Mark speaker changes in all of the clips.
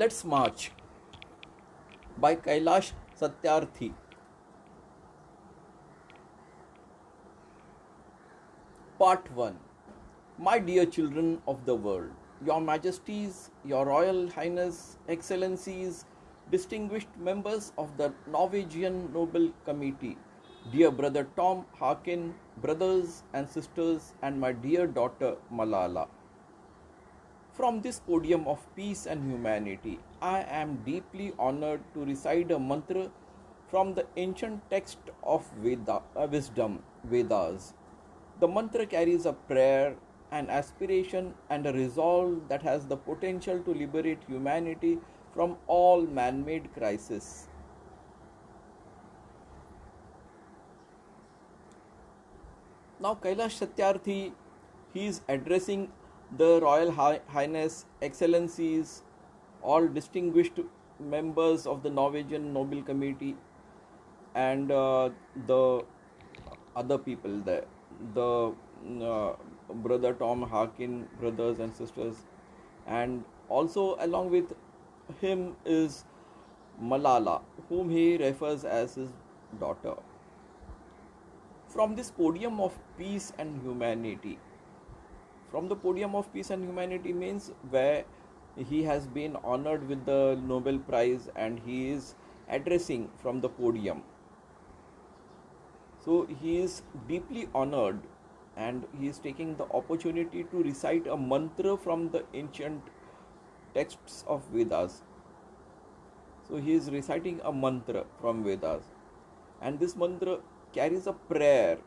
Speaker 1: Let's March by Kailash Satyarthi. Part 1. My dear children of the world, Your Majesties, Your Royal Highness, Excellencies, distinguished members of the Norwegian Nobel Committee, dear brother Tom Harkin, brothers and sisters, and my dear daughter Malala. From this podium of peace and humanity, I am deeply honored to recite a mantra from the ancient text of wisdom, Vedas. The mantra carries a prayer, an aspiration, and a resolve that has the potential to liberate humanity from all man made crises. Now, Kailash Satyarthi, he is addressing the Royal Highness, Excellencies, all distinguished members of the Norwegian Nobel Committee, and the other people there. The brother Tom Harkin, brothers and sisters, and also along with him is Malala, whom he refers as his daughter. From this podium of peace and humanity, from the podium of peace and humanity means where he has been honored with the Nobel Prize and he is addressing from the podium. So he is deeply honored and he is taking the opportunity to recite a mantra from the ancient texts of Vedas. So he is reciting a mantra from Vedas, and this mantra carries a prayer.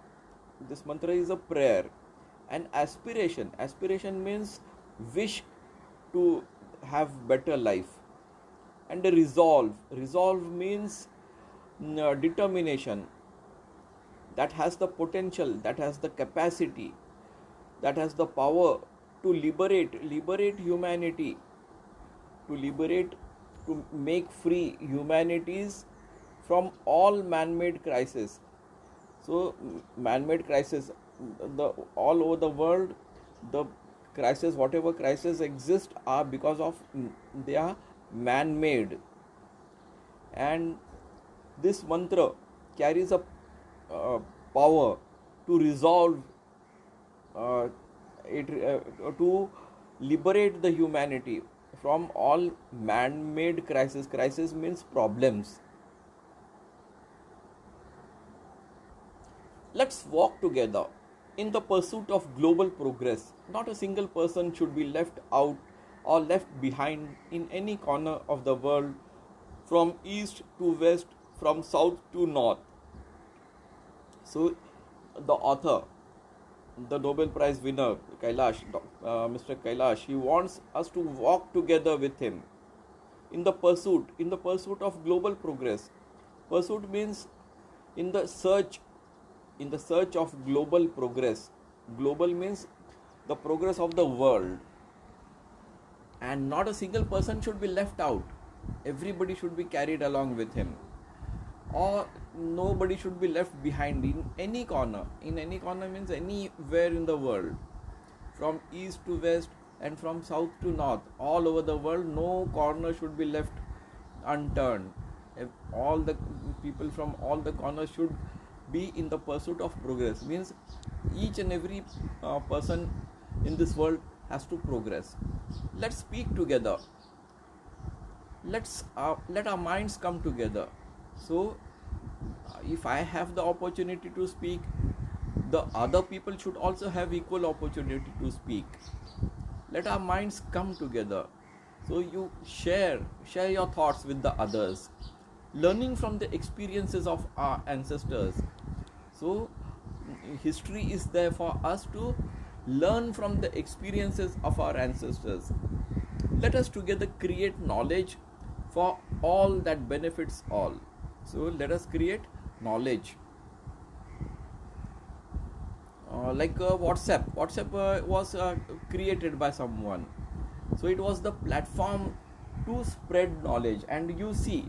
Speaker 1: This mantra is a prayer. An aspiration. Aspiration means wish to have better life. And a resolve. Resolve means determination, that has the potential, that has the capacity, that has the power to liberate humanity, to make free humanities from all man-made crises. So man-made crisis, all over the world, the crisis, whatever crises exist, are because of they are man-made. And this mantra carries a power to resolve to liberate the humanity from all man-made crises. Crisis means problems. Let's walk together in the pursuit of global progress. Not a single person should be left out or left behind in any corner of the world, from east to west, from south to north. So, the author, the Nobel Prize winner, Kailash, Mr. Kailash, he wants us to walk together with him in the pursuit of global progress. Pursuit means in the search of global progress. Global means the progress of the world, and not a single person should be left out. Everybody should be carried along with him, or nobody should be left behind in any corner. In any corner means anywhere in the world, from east to west and from south to north, all over the world, no corner should be left unturned. All the people from all the corners should be in the pursuit of progress. Means each and every person in this world has to progress. Let's speak together. Let our minds come together. So if I have the opportunity to speak, the other people should also have equal opportunity to speak. Let our minds come together. So you share your thoughts with the others, learning from the experiences of our ancestors. So history is there for us to learn from the experiences of our ancestors. Let us together create knowledge for all that benefits all. So let us create knowledge. Like WhatsApp. WhatsApp was created by someone. So it was the platform to spread knowledge. And you see,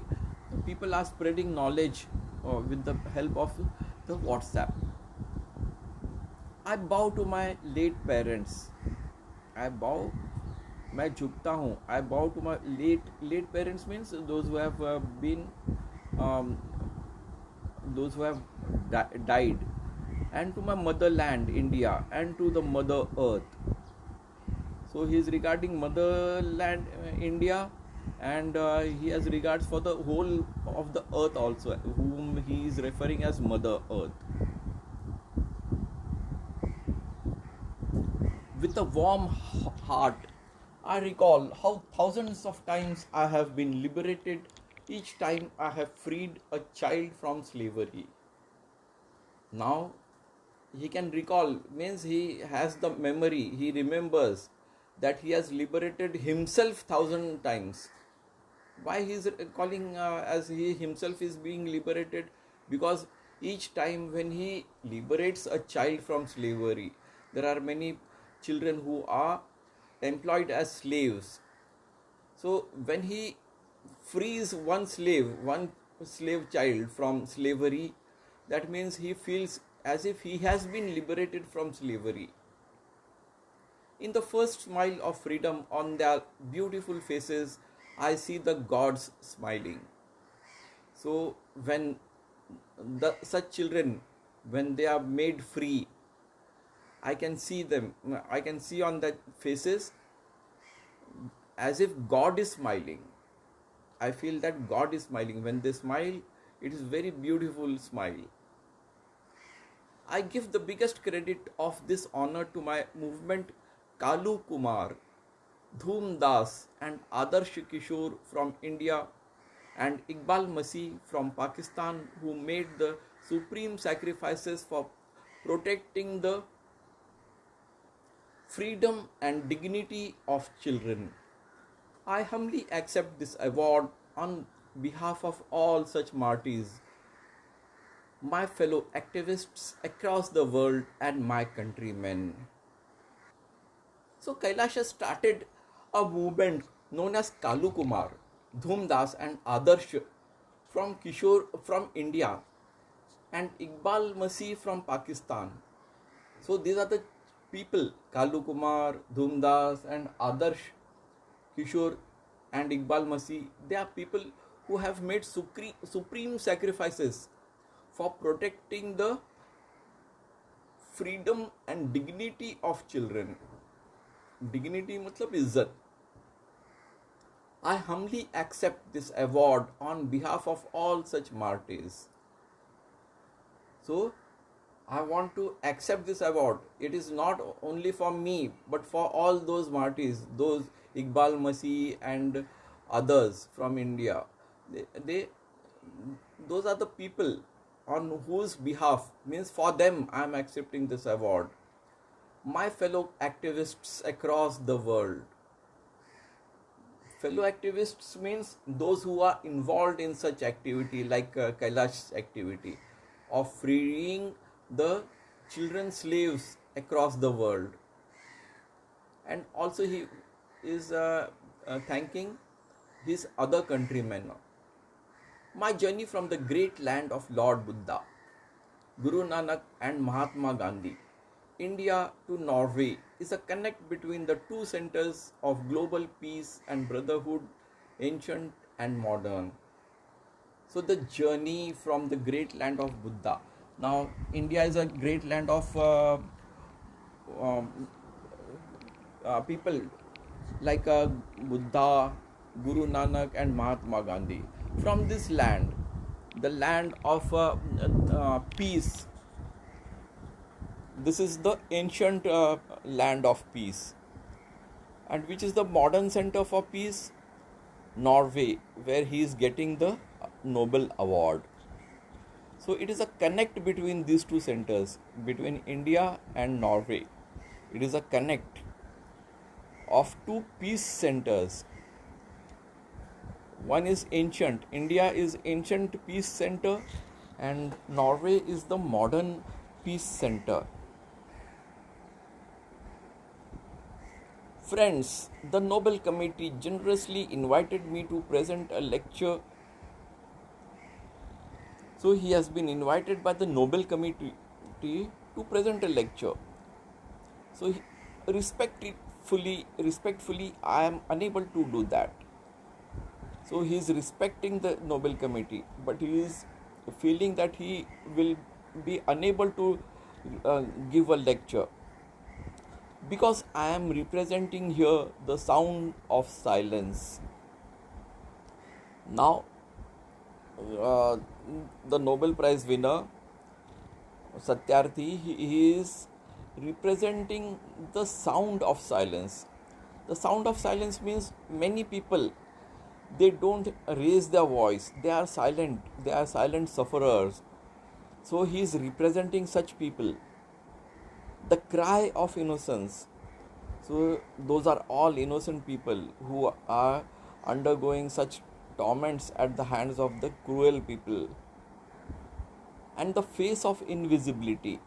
Speaker 1: people are spreading knowledge with the help of the WhatsApp. I bow to my late parents. I bow मैं झुकता हूँ. I bow to my late parents means those who have been um, those who have died, and to my motherland India, and to the mother earth. So he is regarding motherland India, and he has regards for the whole of the earth also, whom he is referring as mother earth. With a warm heart, I recall how thousands of times I have been liberated, each time I have freed a child from slavery. Now he can recall, means he has the memory, he remembers that he has liberated himself thousand times. Why he is calling as he himself is being liberated? Because each time when he liberates a child from slavery, there are many children who are employed as slaves. So when he frees one slave child from slavery, that means he feels as if he has been liberated from slavery. In the first smile of freedom on their beautiful faces, I see the gods smiling. So when such children, when they are made free, I can see them, I can see on their faces as if God is smiling. I feel that God is smiling. When they smile, it is very beautiful smile. I give the biggest credit of this honor to my movement Kalu Kumar, Dhoom Das and Adarsh Kishore from India, and Iqbal Masih from Pakistan, who made the supreme sacrifices for protecting the freedom and dignity of children. I humbly accept this award on behalf of all such martyrs, my fellow activists across the world, and my countrymen. So Kailash has started a movement known as Kalu Kumar, Dhoom Das and Adarsh from Kishore from India, and Iqbal Masih from Pakistan. So these are the people, Kalu Kumar, Dhoom Das and Adarsh Kishore and Iqbal Masih. They are people who have made supreme sacrifices for protecting the freedom and dignity of children. Dignity matlab izzat. I humbly accept this award on behalf of all such martyrs. So I want to accept this award. It is not only for me, but for all those martyrs, those Iqbal Masih and others from India. Those are the people on whose behalf, means for them, I am accepting this award. My fellow activists across the world. Fellow activists means those who are involved in such activity like Kailash's activity of freeing the children slaves across the world. And also he is thanking his other countrymen. My journey from the great land of Lord Buddha, Guru Nanak and Mahatma Gandhi, India to Norway, is a connect between the two centers of global peace and brotherhood, ancient and modern. So the journey from the great land of Buddha. Now India is a great land of people like Buddha, Guru Nanak and Mahatma Gandhi. From this land, the land of peace, this is the ancient land of peace. And which is the modern center for peace? Norway, where he is getting the Nobel Award. So it is a connect between these two centers, between India and Norway. It is a connect of two peace centers. One is ancient, India is ancient peace center, and Norway is the modern peace center. Friends, the Nobel Committee generously invited me to present a lecture. So he has been invited by the Nobel Committee to present a lecture. So respected respectfully, I am unable to do that. So he is respecting the Nobel Committee, but he is feeling that he will be unable to give a lecture because I am representing here the sound of silence. Now, uh, the Nobel Prize winner Satyarthi, he is representing the sound of silence. The sound of silence means many people, they don't raise their voice, they are silent, they are silent sufferers. So he is representing such people. The cry of innocence. So those are all innocent people who are undergoing such torments at the hands of the cruel people. And the face of invisibility.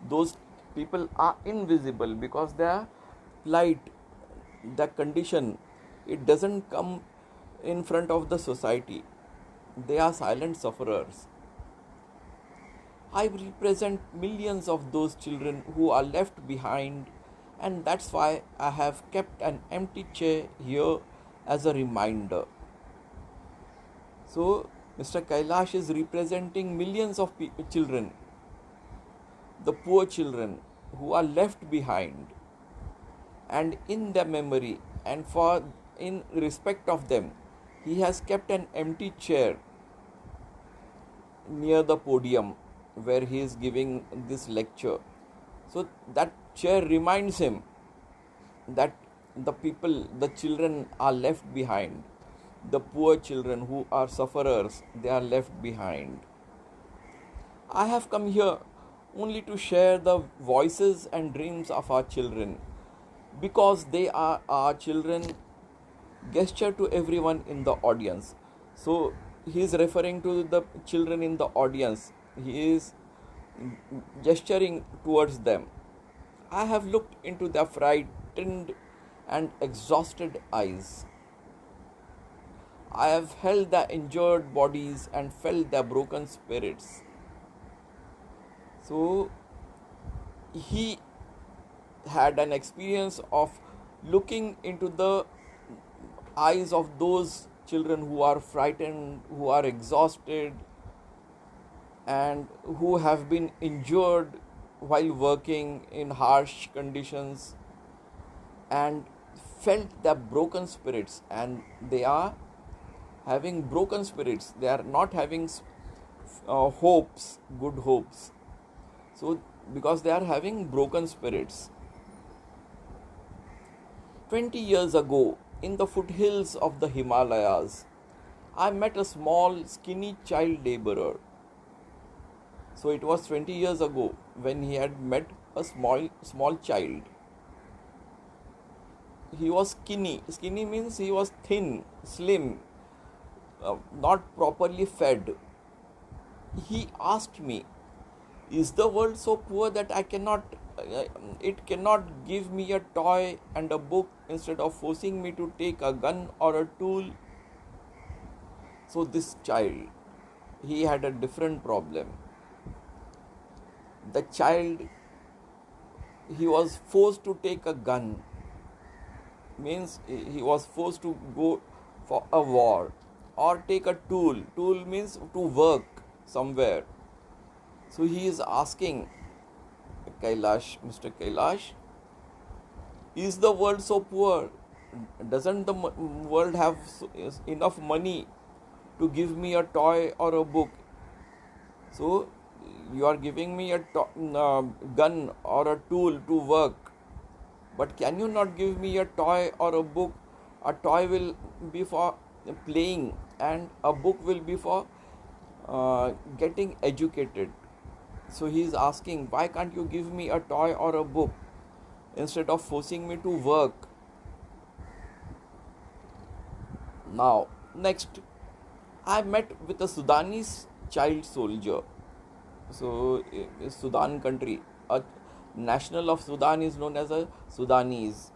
Speaker 1: Those people are invisible because their plight, their condition, it doesn't come in front of the society. They are silent sufferers. I represent millions of those children who are left behind, and that's why I have kept an empty chair here as a reminder. So, Mr. Kailash is representing millions of children, the poor children who are left behind, and in their memory and for in respect of them, he has kept an empty chair near the podium where he is giving this lecture. So that chair reminds him that the people, the children are left behind. The poor children who are sufferers, they are left behind. I have come here only to share the voices and dreams of our children because they are our children. Gesture to everyone in the audience. So he is referring to the children in the audience. He is gesturing towards them. I have looked into their frightened and exhausted eyes. I have held their injured bodies and felt their broken spirits. So he had an experience of looking into the eyes of those children who are frightened, who are exhausted, and who have been injured while working in harsh conditions, and felt their broken spirits. And they are having broken spirits, they are not having hopes, good hopes. So because they are having broken spirits. 20 years ago, in the foothills of the Himalayas, I met a small, skinny child laborer. So it was 20 years ago when he had met a small child. He was skinny. Skinny means he was thin, slim, not properly fed. He asked me, "Is the world so poor that it cannot give me a toy and a book instead of forcing me to take a gun or a tool?" So this child, he had a different problem. The child, he was forced to take a gun, means he was forced to go for a war, or take a tool. Tool means to work somewhere. So he is asking, Mr. Kailash, is the world so poor? Doesn't the world have enough money to give me a toy or a book? So you are giving me a gun or a tool to work, but can you not give me a toy or a book? A toy will be for playing and a book will be for getting educated. So he is asking, why can't you give me a toy or a book instead of forcing me to work? Now, next, I met with a Sudanese child soldier. So, Sudan country, a national of Sudan is known as a Sudanese.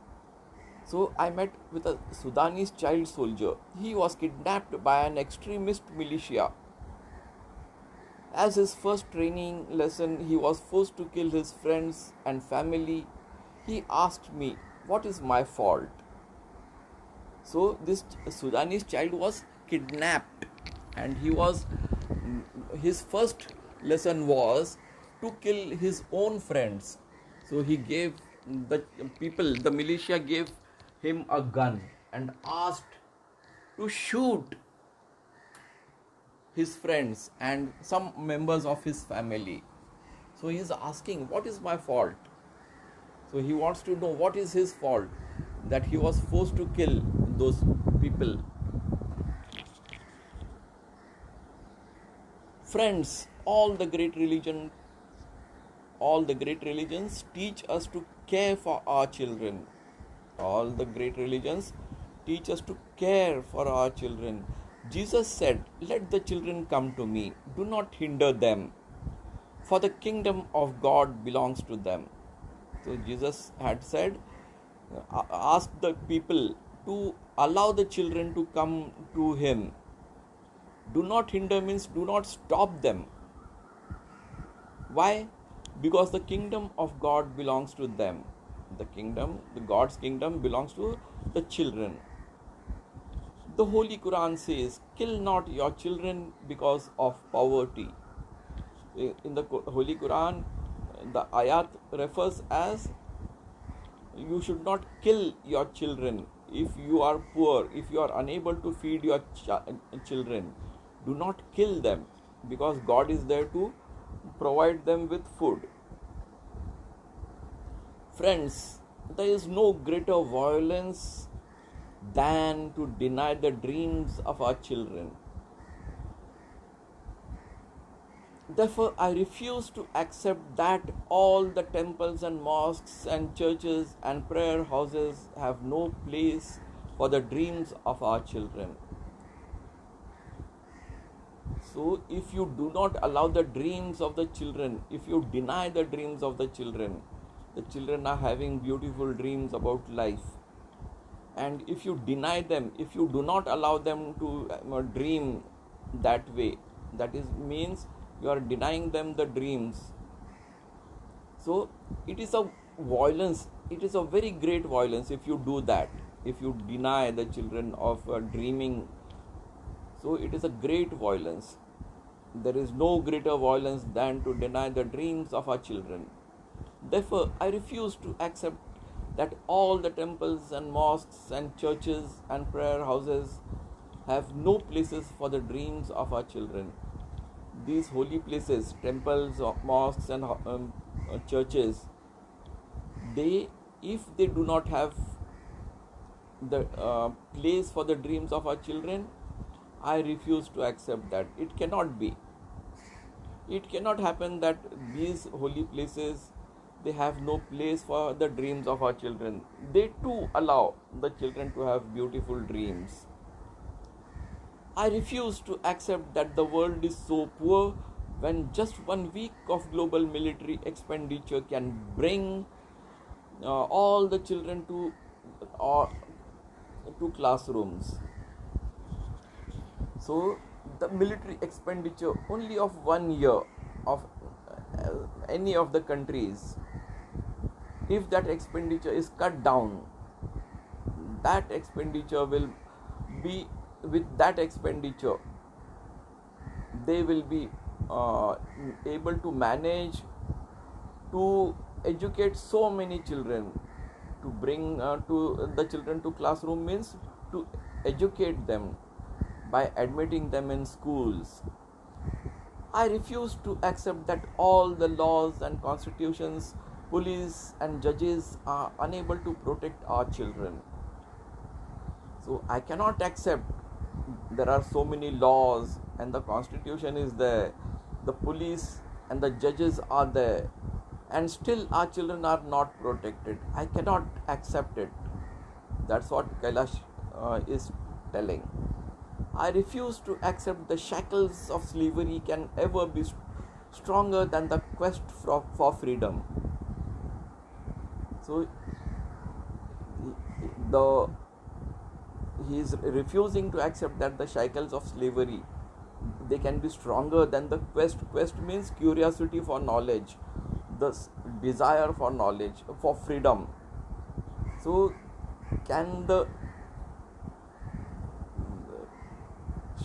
Speaker 1: So, I met with a Sudanese child soldier. He was kidnapped by an extremist militia. As his first training lesson, he was forced to kill his friends and family. He asked me, what is my fault? So this Sudanese child was kidnapped, and his first lesson was to kill his own friends. So he gave the militia gave him a gun and asked to shoot his friends and some members of his family. So he is asking, what is my fault? So he wants to know what is his fault that he was forced to kill those people. Friends, all the great religions teach us to care for our children. All the great religions teach us to care for our children. Jesus said, "Let the children come to me. Do not hinder them, for the kingdom of God belongs to them." So Jesus had said, ask the people to allow the children to come to him. Do not hinder means do not stop them. Why? Because the kingdom of God belongs to them. God's kingdom belongs to the children. The Holy Quran says, "Kill not your children because of poverty." In the Holy Quran, the ayat refers as, you should not kill your children. If you are poor, if you are unable to feed your children, do not kill them, because God is there to provide them with food. Friends, there is no greater violence than to deny the dreams of our children. Therefore, I refuse to accept that all the temples and mosques and churches and prayer houses have no place for the dreams of our children. So, if you do not allow the dreams of the children, if you deny the dreams of the children are having beautiful dreams about life. And if you deny them, if you do not allow them to dream that way, that means you are denying them the dreams. So it is a violence, it is a very great violence if you do that, if you deny the children of dreaming. So it is a great violence. There is no greater violence than to deny the dreams of our children. Therefore, I refuse to accept that all the temples and mosques and churches and prayer houses have no places for the dreams of our children. These holy places, temples, mosques and churches, if they do not have the place for the dreams of our children, I refuse to accept that. It cannot be. It cannot happen that these holy places, they have no place for the dreams of our children. They too allow the children to have beautiful dreams. I refuse to accept that the world is so poor when just 1 week of global military expenditure can bring all the children to classrooms. So the military expenditure only of 1 year of any of the countries, if that expenditure is cut down, that expenditure will be, with that expenditure they will be able to manage to educate so many children. To bring to the children to classroom means to educate them by admitting them in schools. I refuse to accept that all the laws and constitutions, police and judges are unable to protect our children. So I cannot accept there are so many laws and the constitution is there, the police and the judges are there, and still our children are not protected. I cannot accept it. That's what Kailash is telling. I refuse to accept the shackles of slavery can ever be stronger than the quest for freedom. So he is refusing to accept that the shackles of slavery, they can be stronger than the quest. Quest means curiosity for knowledge, the desire for knowledge, for freedom. So can the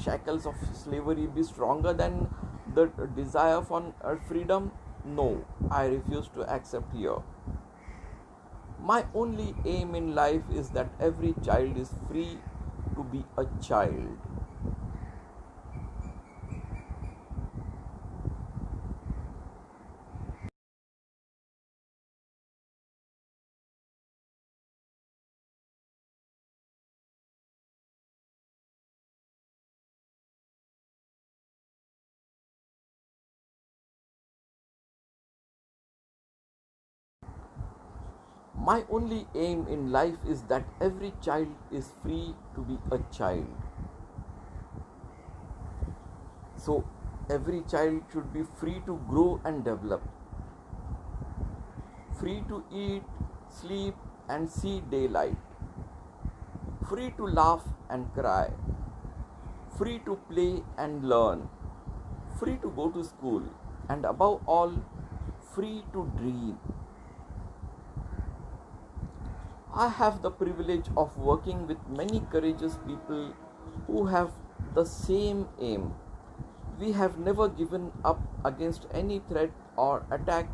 Speaker 1: shackles of slavery be stronger than the desire for freedom? No, I refuse to accept here. My only aim in life is that every child is free to be a child. My only aim in life is that every child is free to be a child. So, every child should be free to grow and develop, free to eat, sleep, and see daylight, free to laugh and cry, free to play and learn, free to go to school, and above all, free to dream. I have the privilege of working with many courageous people who have the same aim. We have never given up against any threat or attack,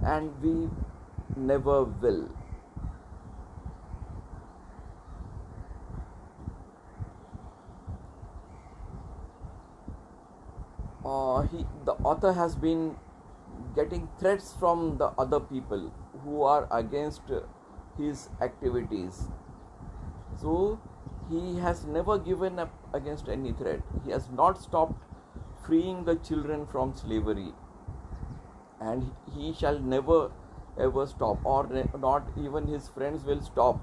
Speaker 1: and we never will. The author has been getting threats from the other people who are against his activities. So he has never given up against any threat. He has not stopped freeing the children from slavery, and he shall never ever stop, or not even his friends will stop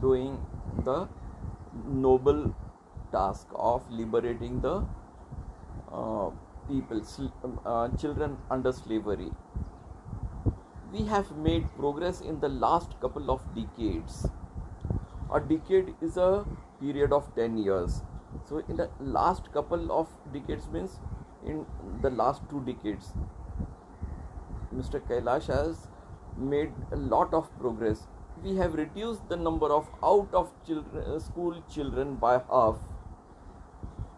Speaker 1: doing the noble task of liberating the uh, people, children under slavery. We have made progress in the last couple of decades. A decade is a period of 10 years. So in the last couple of decades means in the last 2 decades, Mr. Kailash has made a lot of progress. We have reduced the number of out of school children by half.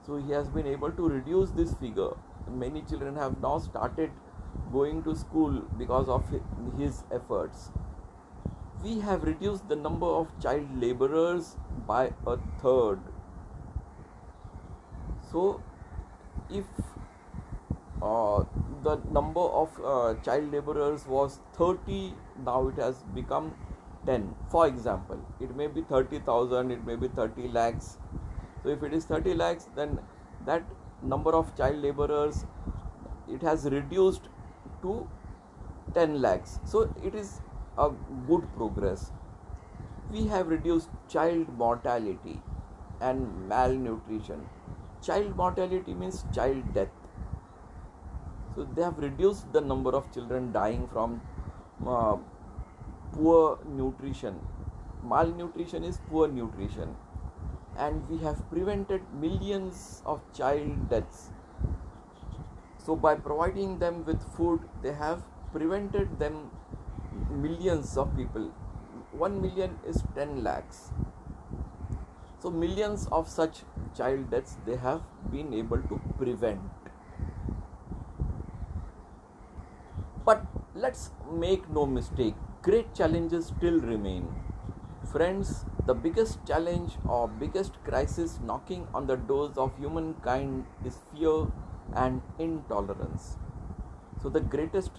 Speaker 1: So he has been able to reduce this figure. Many children have now started going to school because of his efforts. We have reduced the number of child laborers by a third. So if uh, the number of child laborers was 30, now it has become 10. For example, it may be 30,000, it may be 30 lakhs. So if it is 30 lakhs, then that number of child laborers, it has reduced to 10 lakhs. So it is a good progress. We have reduced child mortality and malnutrition. Child mortality means child death. So they have reduced the number of children dying from uh, poor nutrition. Malnutrition is poor nutrition. And we have prevented millions of child deaths. So by providing them with food, they have prevented them millions of people. 1 million is 10 lakhs. So millions of such child deaths they have been able to prevent. But let's make no mistake, great challenges still remain. Friends, the biggest challenge or biggest crisis knocking on the doors of humankind is fear and intolerance. So, the greatest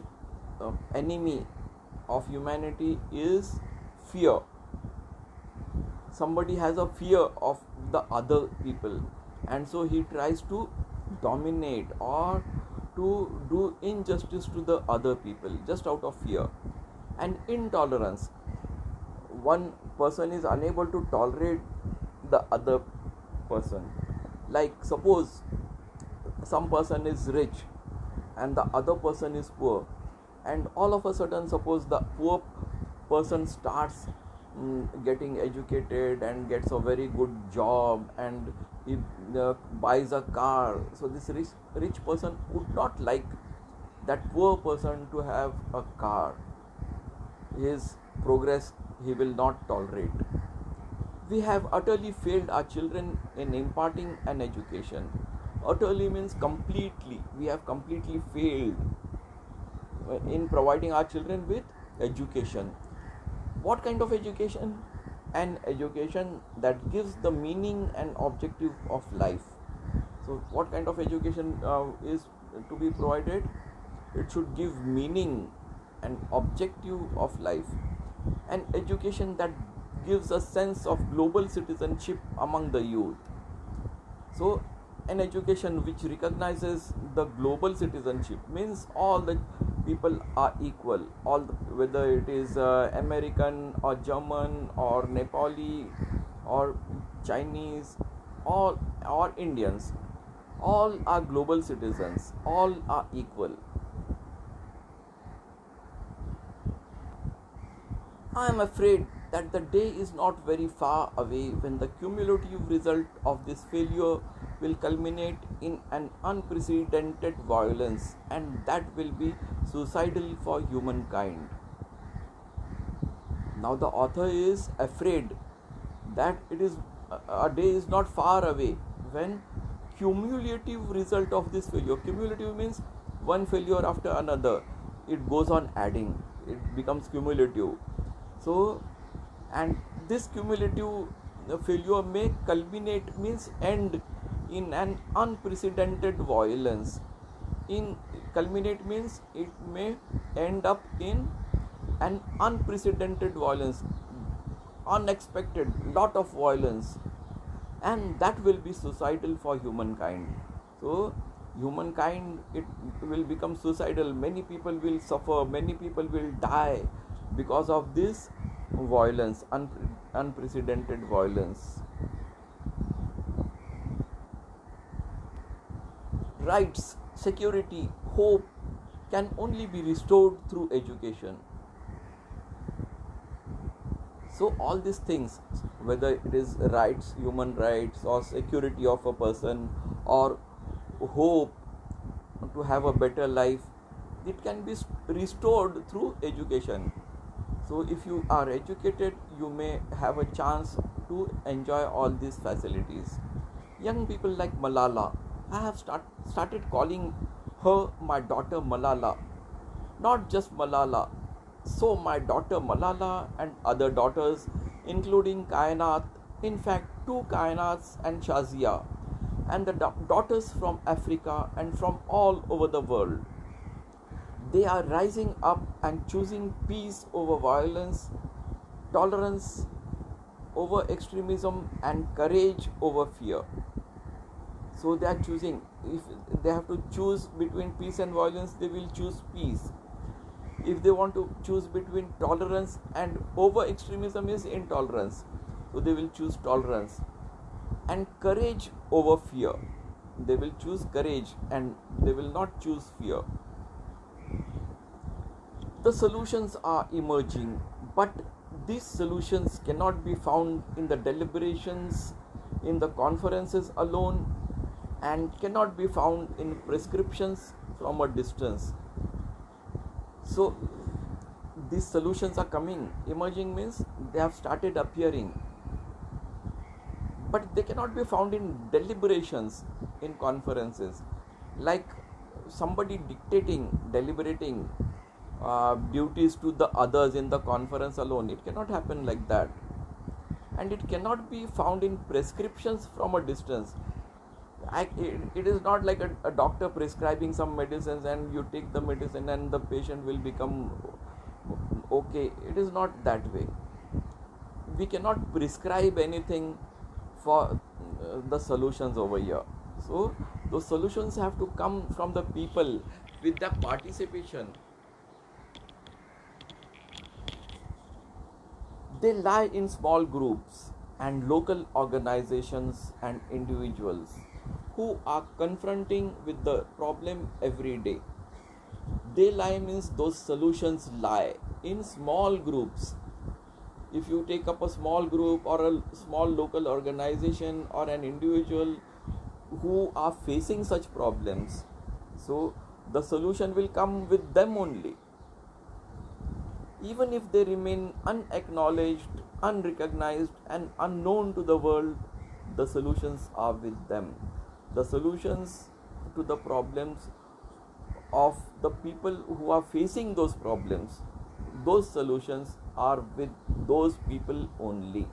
Speaker 1: enemy of humanity is fear. Somebody has a fear of the other people, and so he tries to dominate or to do injustice to the other people just out of fear. And intolerance, one person is unable to tolerate the other person. Like suppose some person is rich and the other person is poor, and all of a sudden suppose the poor person starts getting educated and gets a very good job, and he buys a car. So this rich person would not like that poor person to have a car. His progress he will not tolerate. We have utterly failed our children in imparting an education. Utterly means completely. We have completely failed in providing our children with education. What kind of education? An education that gives the meaning and objective of life. So what kind of education is to be provided? It should give meaning and objective of life. An education that gives a sense of global citizenship among the youth. So an education which recognizes the global citizenship means all the people are equal, whether it is American or German or Nepali or Chinese or Indians, all are global citizens, all are equal. I am afraid that the day is not very far away when the cumulative result of this failure will culminate in an unprecedented violence, and that will be suicidal for humankind. Now the author is afraid that it is a day is not far away when cumulative result of this failure. Cumulative means one failure after another. It goes on adding. It becomes cumulative. So, and this cumulative failure may culminate means end in an unprecedented violence. In culminate means it may end up in an unprecedented violence, unexpected, lot of violence, and that will be suicidal for humankind. So humankind, it will become suicidal. Many people will suffer, many people will die because of this violence, unprecedented violence. Rights, security, hope can only be restored through education. So all these things, whether it is rights, human rights, or security of a person, or hope to have a better life, it can be restored through education. So if you are educated, you may have a chance to enjoy all these facilities. Young people like Malala, I have started calling her my daughter Malala. Not just Malala. So my daughter Malala and other daughters, including Kainat, in fact 2 Kainats and Shazia, and the daughters from Africa and from all over the world. They are rising up and choosing peace over violence, tolerance over extremism, and courage over fear. So they are choosing. If they have to choose between peace and violence, they will choose peace. If they want to choose between tolerance and over extremism is intolerance, so they will choose tolerance. And courage over fear, they will choose courage and they will not choose fear. The solutions are emerging, but these solutions cannot be found in the deliberations, in the conferences alone, and cannot be found in prescriptions from a distance. So these solutions are coming. Emerging means they have started appearing, but they cannot be found in deliberations, in conferences, like somebody deliberating duties to the others in the conference alone. It cannot happen like that, and it cannot be found in prescriptions from a distance. It is not like a doctor prescribing some medicines and you take the medicine and the patient will become okay. It is not that way. We cannot prescribe anything for the solutions over here. So those solutions have to come from the people with their participation. They lie in small groups and local organizations and individuals who are confronting with the problem every day. They lie means those solutions lie in small groups. If you take up a small group or a small local organization or an individual who are facing such problems, so the solution will come with them only. Even if they remain unacknowledged, unrecognized, and unknown to the world, the solutions are with them. The solutions to the problems of the people who are facing those problems, those solutions are with those people only.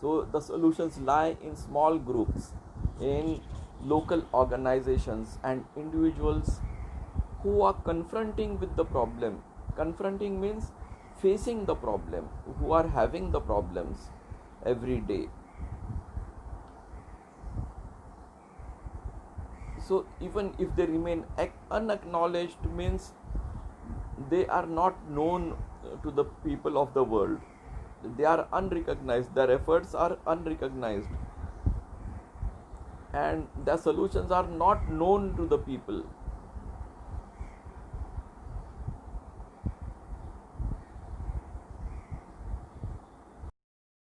Speaker 1: So the solutions lie in small groups, in local organizations and individuals who are confronting with the problem. Confronting means facing the problem, who are having the problems every day. So even if they remain unacknowledged means they are not known to the people of the world. They are unrecognized, their efforts are unrecognized, and their solutions are not known to the people.